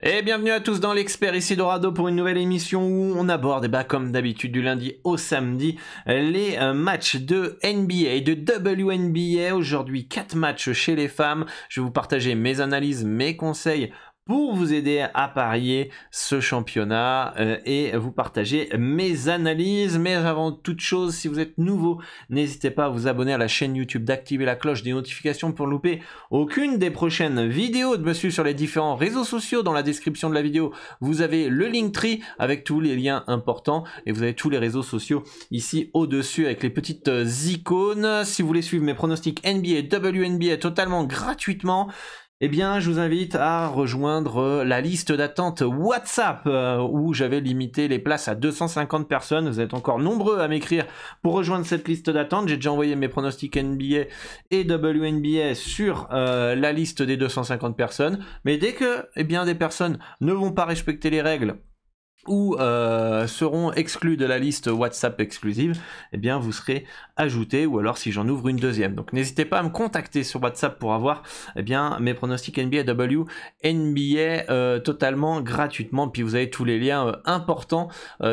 Et bienvenue à tous dans l'Expert, ici Dorado pour une nouvelle émission où on aborde, comme d'habitude du lundi au samedi, les matchs de NBA et de WNBA. Aujourd'hui 4 matchs chez les femmes. Je vais vous partager mes analyses, mes conseils pour vous aider à parier ce championnat et vous partager mes analyses. Mais avant toute chose, si vous êtes nouveau, n'hésitez pas à vous abonner à la chaîne YouTube, d'activer la cloche des notifications pour ne louper aucune des prochaines vidéos, de me suivre sur les différents réseaux sociaux. Dans la description de la vidéo, vous avez le Linktree avec tous les liens importants et vous avez tous les réseaux sociaux ici au-dessus avec les petites icônes. Si vous voulez suivre mes pronostics NBA et WNBA totalement gratuitement, eh bien, je vous invite à rejoindre la liste d'attente WhatsApp où j'avais limité les places à 250 personnes. Vous êtes encore nombreux à m'écrire pour rejoindre cette liste d'attente. J'ai déjà envoyé mes pronostics NBA et WNBA sur la liste des 250 personnes. Mais dès que des personnes ne vont pas respecter les règles ou seront exclus de la liste WhatsApp exclusive, eh bien vous serez ajouté, ou alors si j'en ouvre une deuxième. Donc n'hésitez pas à me contacter sur WhatsApp pour avoir mes pronostics NBA WNBA totalement gratuitement. Puis vous avez tous les liens importants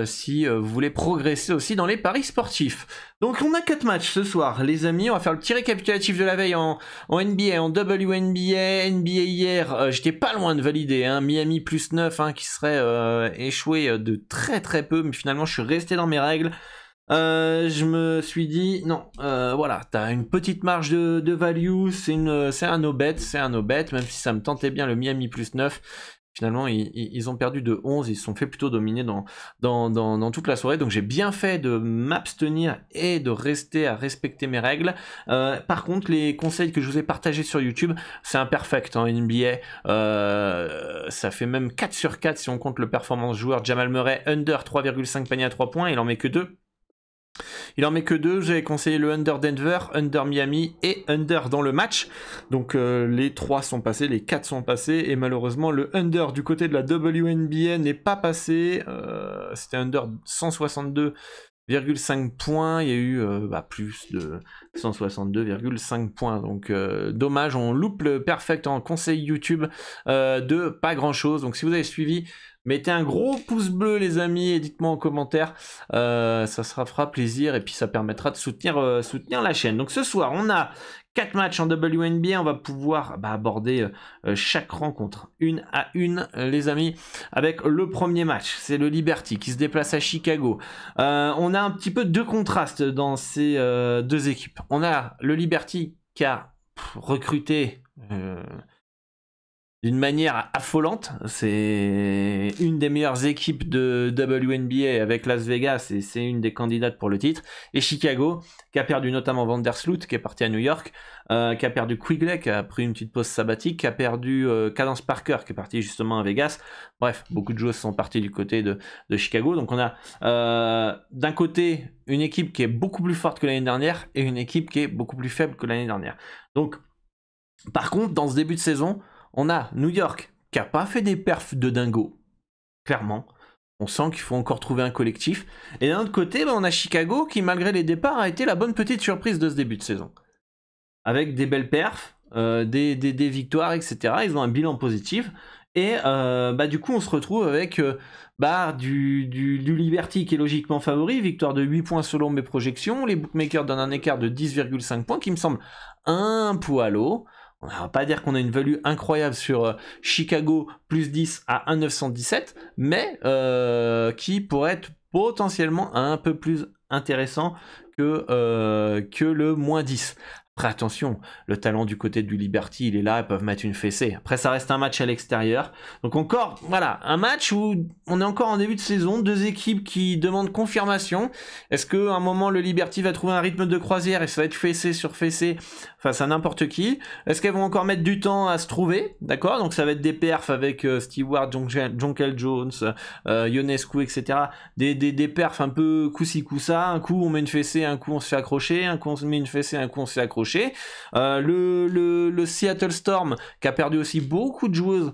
si vous voulez progresser aussi dans les paris sportifs. Donc on a 4 matchs ce soir les amis, on va faire le petit récapitulatif de la veille en NBA, en WNBA, NBA hier, j'étais pas loin de valider, Miami plus 9 qui serait échoué de très très peu, mais finalement je suis resté dans mes règles. Je me suis dit non, voilà, t'as une petite marge de value, c'est un no-bet, même si ça me tentait bien le Miami plus 9. Finalement, ils ont perdu de 11, ils se sont fait plutôt dominer dans toute la soirée. Donc j'ai bien fait de m'abstenir et de rester à respecter mes règles. Par contre, les conseils que je vous ai partagés sur YouTube, c'est imperfect en NBA. Ça fait même 4 sur 4 si on compte le performance joueur. Jamal Murray, under 3,5 paniers à 3 points, il en met que 2. J'avais conseillé le under Denver, under Miami et under dans le match. Donc les 3 sont passés, les 4 sont passés et malheureusement le under du côté de la WNBA n'est pas passé. C'était under 162,5 points, il y a eu plus de 162,5 points, donc dommage, on loupe le perfect en conseil YouTube de pas grand chose. Donc si vous avez suivi, mettez un gros pouce bleu les amis et dites-moi en commentaire, ça fera plaisir et puis ça permettra de soutenir la chaîne. Donc ce soir on a 4 matchs en WNBA, on va pouvoir aborder chaque rencontre une à une les amis, avec le premier match, c'est le Liberty qui se déplace à Chicago. On a un petit peu deux contrastes dans ces deux équipes. On a le Liberty qui a recruté d'une manière affolante, c'est une des meilleures équipes de WNBA avec Las Vegas et c'est une des candidates pour le titre. Et Chicago, qui a perdu notamment Vandersloot, qui est parti à New York, qui a perdu Quigley, qui a pris une petite pause sabbatique, qui a perdu Cadence Parker, qui est parti justement à Vegas. Bref, beaucoup de joueurs sont partis du côté de Chicago. Donc on a d'un côté une équipe qui est beaucoup plus forte que l'année dernière et une équipe qui est beaucoup plus faible que l'année dernière. Donc, par contre, dans ce début de saison, on a New York qui a pas fait des perfs de dingo, clairement. On sent qu'il faut encore trouver un collectif. Et d'un autre côté, on a Chicago qui, malgré les départs, a été la bonne petite surprise de ce début de saison. Avec des belles perfs, des victoires, etc. Ils ont un bilan positif. Et du coup, on se retrouve avec du Liberty qui est logiquement favori. Victoire de 8 points selon mes projections. Les bookmakers donnent un écart de 10,5 points qui me semble un poil haut. On ne va pas dire qu'on a une value incroyable sur Chicago plus 10 à 1,917, mais qui pourrait être potentiellement un peu plus intéressant que le moins 10. Après attention, le talent du côté du Liberty, il est là, ils peuvent mettre une fessée. Après ça reste un match à l'extérieur. Donc encore, voilà, un match où on est encore en début de saison, deux équipes qui demandent confirmation. Est-ce qu'à un moment le Liberty va trouver un rythme de croisière et ça va être fessée sur fessée face à n'importe qui? Est-ce qu'elles vont encore mettre du temps à se trouver? D'accord, donc ça va être des perfs avec Stewart, Jonkel Jones, Ionescu, etc. Des perfs un peu coup-ci coup-ça. Un coup on met une fessée, un coup on se fait accrocher, un coup on met une fessée, un coup on se fait accrocher. accrocher. Le Seattle Storm qui a perdu aussi beaucoup de joueuses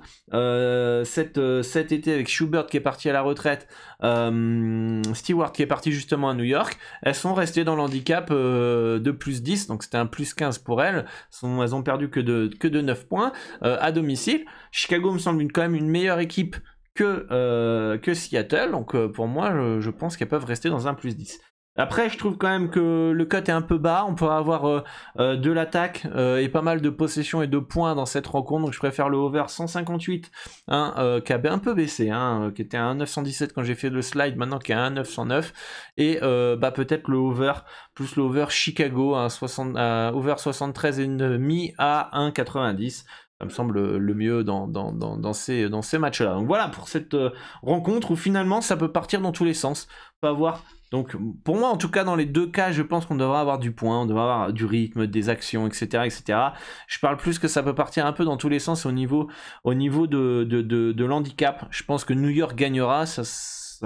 cet été avec Schubert qui est parti à la retraite, Stewart qui est parti justement à New York, elles sont restées dans l'handicap de plus 10, donc c'était un plus 15 pour elles. Elles ont perdu que de 9 points à domicile. Chicago me semble quand même une meilleure équipe que Seattle, donc pour moi je pense qu'elles peuvent rester dans un plus 10. Après, je trouve quand même que le cut est un peu bas. On peut avoir de l'attaque et pas mal de possessions et de points dans cette rencontre. Donc, je préfère le over 158, qui a un peu baissé, qui était à 1,917 quand j'ai fait le slide, maintenant qui est à 1,909. Et peut-être le over, plus le over Chicago, over 73,5 à 1,90. Ça me semble le mieux dans ces matchs-là. Donc voilà pour cette rencontre où finalement ça peut partir dans tous les sens. On peut avoir, donc pour moi en tout cas dans les deux cas, je pense qu'on devrait avoir du point, on devrait avoir du rythme, des actions, etc., etc. Je parle plus que ça peut partir un peu dans tous les sens au niveau de l'handicap. Je pense que New York gagnera, ça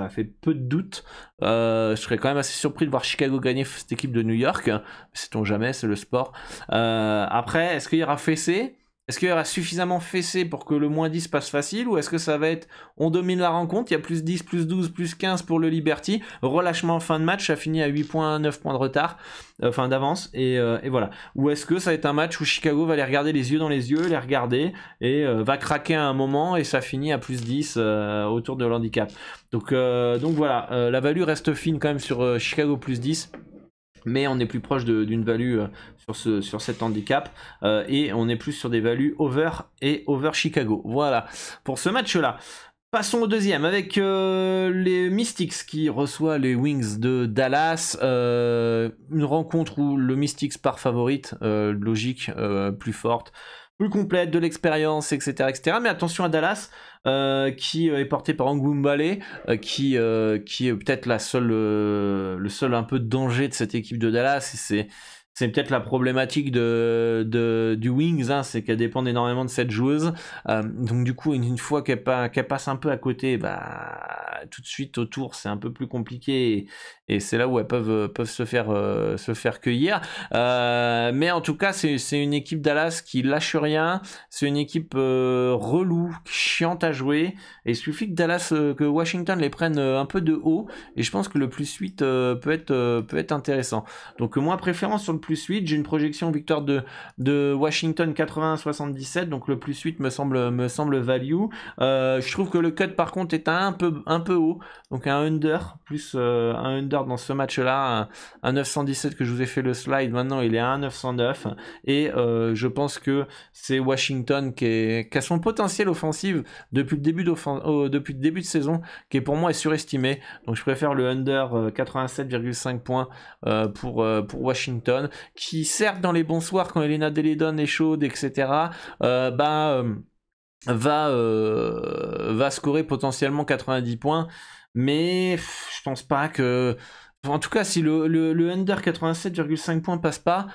fait peu de doute. Je serais quand même assez surpris de voir Chicago gagner cette équipe de New York. Sait-on jamais, c'est le sport. Après, est-ce qu'il y aura fessé ? Est-ce qu'il y aura suffisamment fessé pour que le moins 10 passe facile, ou est-ce que ça va être on domine la rencontre, il y a plus 10, plus 12, plus 15 pour le Liberty, relâchement en fin de match, ça finit à 8 points, 9 points de retard, d'avance, et voilà. Ou est-ce que ça va être un match où Chicago va les regarder les yeux dans les yeux, les regarder, et va craquer à un moment, et ça finit à plus 10 autour de l'handicap. Donc voilà, la value reste fine quand même sur Chicago plus 10. Mais on est plus proche d'une value sur cet handicap et on est plus sur des values over et over Chicago. Voilà pour ce match-là. Passons au deuxième avec les Mystics qui reçoit les Wings de Dallas. Une rencontre où le Mystics part favorite, logique, plus forte, plus complète, de l'expérience, etc., etc. Mais attention à Dallas, qui est porté par Angumbale, qui est peut-être le seul un peu danger de cette équipe de Dallas. C'est peut-être la problématique du Wings, c'est qu'elle dépend énormément de cette joueuse. Donc du coup, une fois qu'elle passe un peu à côté, tout de suite autour, c'est un peu plus compliqué. Et c'est là où elles peuvent se faire cueillir. Mais en tout cas, c'est une équipe Dallas qui lâche rien. C'est une équipe relou, chiante à jouer. Et il suffit que Washington les prenne un peu de haut. Et je pense que le plus 8 peut être intéressant. Donc moi, préférence sur le plus 8, j'ai une projection victoire de Washington 80-77, donc le plus 8 me semble value. Je trouve que le cut par contre est un peu haut, donc un under, plus un under dans ce match-là, un 917 que je vous ai fait le slide, maintenant il est à 909, et je pense que c'est Washington qui a son potentiel offensif depuis le début de saison, qui pour moi est surestimé, donc je préfère le under 87,5 points pour Washington, qui certes dans les bons soirs quand Elena Deledon est chaude, etc., va scorer potentiellement 90 points, mais je pense pas que... En tout cas, si le under 87,5 points passe pas,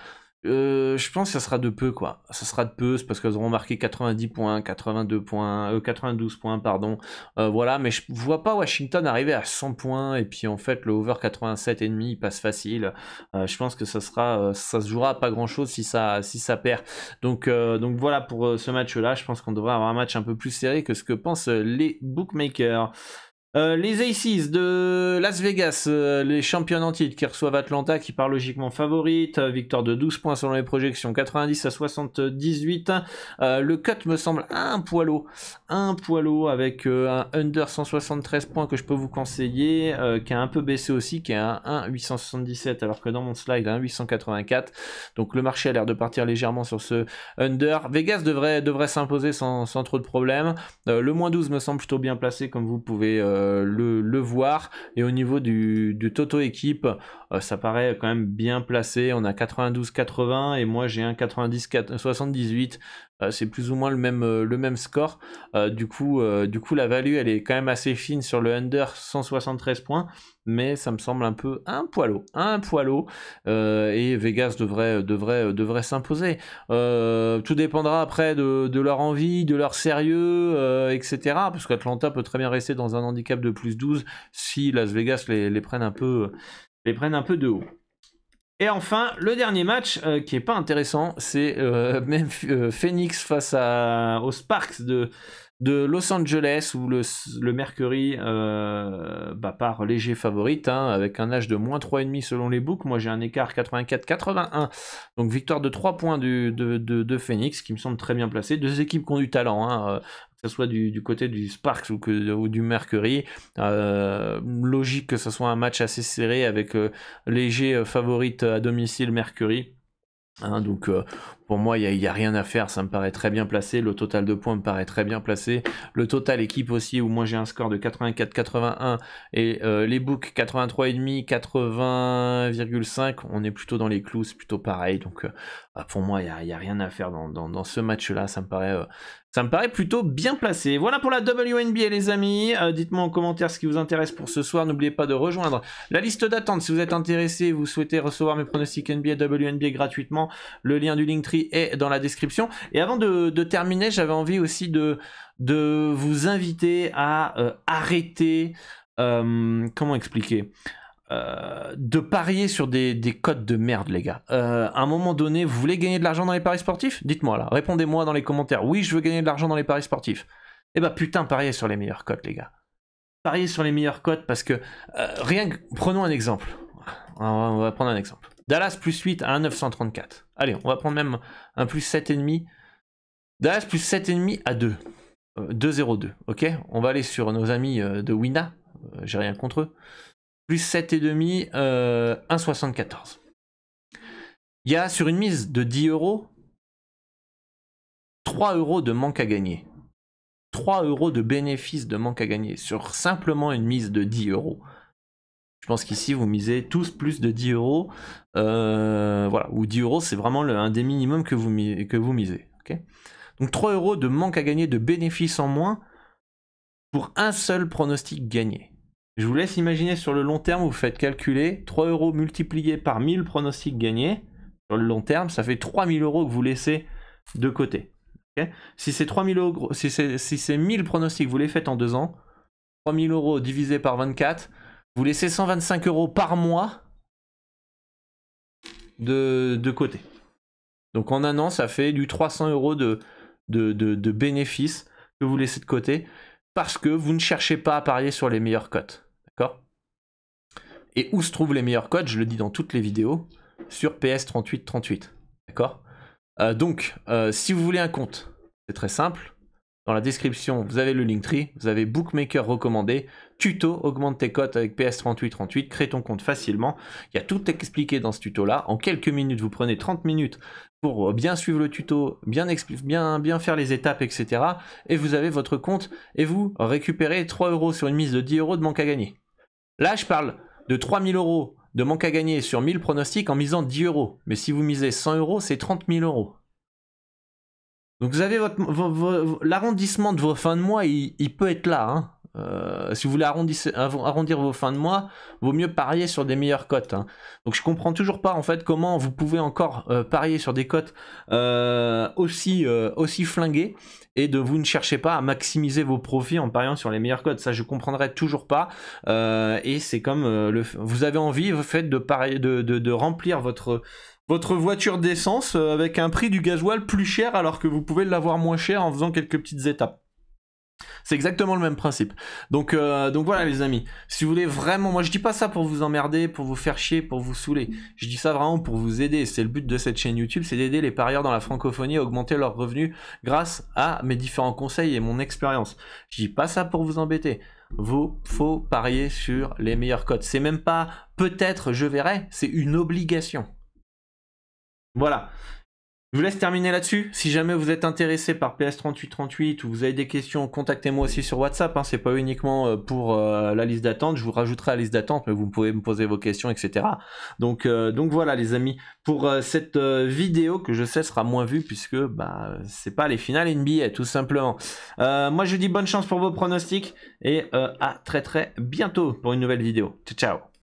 je pense que ça sera de peu, quoi. Ça sera de peu, c'est parce qu'elles auront marqué 90 points, 82 points, 92 points, pardon. Voilà, mais je vois pas Washington arriver à 100 points, et puis en fait, le over 87,5, il passe facile. Je pense que ça se jouera à pas grand chose si ça perd. Donc voilà pour ce match-là. Je pense qu'on devrait avoir un match un peu plus serré que ce que pensent les bookmakers. Les Aces de Las Vegas, les champions en titre qui reçoivent Atlanta, qui part logiquement favorite, victoire de 12 points selon les projections, 90-78. Le cut me semble un poil haut avec un under 173 points que je peux vous conseiller, qui a un peu baissé aussi, qui est à 1,877 alors que dans mon slide à 1,884. Donc le marché a l'air de partir légèrement sur ce under. Vegas devrait s'imposer sans trop de problèmes. Le moins 12 me semble plutôt bien placé, comme vous pouvez le voir, et au niveau du Toto équipe, ça paraît quand même bien placé. On a 92-80 et moi j'ai un 90-78. C'est plus ou moins le même score. Du coup la value elle est quand même assez fine sur le under 173 points, mais ça me semble un poil haut, et Vegas devrait s'imposer. Tout dépendra après de leur envie, de leur sérieux, etc. Parce qu'Atlanta peut très bien rester dans un handicap de plus 12 si Las Vegas les prennent un peu de haut. Et enfin, le dernier match qui est pas intéressant, c'est même Phoenix face aux Sparks de Los Angeles, où le Mercury part léger favorite, hein, avec un âge de moins 3,5 selon les books. Moi j'ai un écart 84-81, donc victoire de 3 points de Phoenix, qui me semble très bien placé. Deux équipes qui ont du talent, hein, que ce soit du côté du Sparks ou du Mercury. Logique que ce soit un match assez serré avec léger favorite à domicile Mercury. Hein, donc pour moi il n'y a rien à faire, ça me paraît très bien placé, le total de points me paraît très bien placé, le total équipe aussi, où moi j'ai un score de 84-81 et les books 83,5, 80,5, on est plutôt dans les clous, c'est plutôt pareil, donc pour moi il n'y a rien à faire dans ce match là, ça me paraît plutôt bien placé. Voilà pour la WNBA les amis, dites-moi en commentaire ce qui vous intéresse pour ce soir, n'oubliez pas de rejoindre la liste d'attente si vous êtes intéressé, vous souhaitez recevoir mes pronostics NBA, WNBA gratuitement, le lien du Linktree est dans la description. Et avant de terminer, j'avais envie aussi de vous inviter à arrêter, comment expliquer, de parier sur des cotes de merde les gars. À un moment donné, vous voulez gagner de l'argent dans les paris sportifs? Dites-moi là, répondez-moi dans les commentaires. Oui, je veux gagner de l'argent dans les paris sportifs. Eh bah putain, pariez sur les meilleures cotes les gars. Pariez sur les meilleures cotes parce que prenons un exemple. On va prendre un exemple. Dallas plus 8 à 1,934. Allez, on va prendre même un plus 7,5. Dallas plus 7,5 à 2. 2,02. Ok, on va aller sur nos amis de Wina. J'ai rien contre eux. Plus 7,5, 1,74. Il y a sur une mise de 10 euros, 3 euros de manque à gagner. 3 euros de bénéfice de manque à gagner sur simplement une mise de 10 euros. Je pense qu'ici, vous misez tous plus de 10 euros. Voilà, ou 10 euros, c'est vraiment un des minimums que vous misez. Okay, donc 3 euros de manque à gagner, de bénéfices en moins pour un seul pronostic gagné. Je vous laisse imaginer sur le long terme, vous faites calculer 3 euros multipliés par 1000 pronostics gagnés. Sur le long terme, ça fait 3000 euros que vous laissez de côté. Okay, si c'est 3000 euros, si c'est 1000 pronostics, vous les faites en 2 ans, 3000 euros divisé par 24, vous laissez 125 euros par mois de côté. Donc en un an, ça fait du 300 euros de bénéfices que vous laissez de côté parce que vous ne cherchez pas à parier sur les meilleures cotes. D'accord? Et où se trouvent les meilleures cotes? Je le dis dans toutes les vidéos, sur PS3838. D'accord? Donc, si vous voulez un compte, c'est très simple. Dans la description, vous avez le Linktree, vous avez Bookmaker recommandé, tuto, augmente tes cotes avec PS3838, crée ton compte facilement. Il y a tout expliqué dans ce tuto-là. En quelques minutes, vous prenez 30 minutes pour bien suivre le tuto, bien faire les étapes, etc. Et vous avez votre compte et vous récupérez 3 euros sur une mise de 10 euros de manque à gagner. Là, je parle de 3000 euros de manque à gagner sur 1000 pronostics en misant 10 euros. Mais si vous misez 100 euros, c'est 30 000 euros. Donc vous avez l'arrondissement de vos fins de mois, il peut être là. Hein. Si vous voulez arrondir vos fins de mois, vaut mieux parier sur des meilleures cotes. Hein. Donc je comprends toujours pas en fait comment vous pouvez encore parier sur des cotes aussi flinguées et vous ne cherchez pas à maximiser vos profits en pariant sur les meilleures cotes. Ça je comprendrai toujours pas. Et c'est comme vous avez envie, vous faites de remplir votre voiture d'essence avec un prix du gasoil plus cher alors que vous pouvez l'avoir moins cher en faisant quelques petites étapes. C'est exactement le même principe. Donc voilà les amis, si vous voulez vraiment, moi je dis pas ça pour vous emmerder, pour vous faire chier, pour vous saouler. Je dis ça vraiment pour vous aider. C'est le but de cette chaîne YouTube, c'est d'aider les parieurs dans la francophonie à augmenter leurs revenus grâce à mes différents conseils et mon expérience. Je dis pas ça pour vous embêter. Faut parier sur les meilleures cotes. C'est même pas peut-être je verrai, c'est une obligation. Voilà, je vous laisse terminer là-dessus. Si jamais vous êtes intéressé par PS3838 ou vous avez des questions, contactez-moi aussi sur WhatsApp. Hein. C'est pas uniquement pour la liste d'attente. Je vous rajouterai la liste d'attente, mais vous pouvez me poser vos questions, etc. Donc voilà les amis, pour cette vidéo que je sais sera moins vue puisque c'est pas les finales NBA tout simplement. Moi je vous dis bonne chance pour vos pronostics et à très bientôt pour une nouvelle vidéo. Ciao ciao.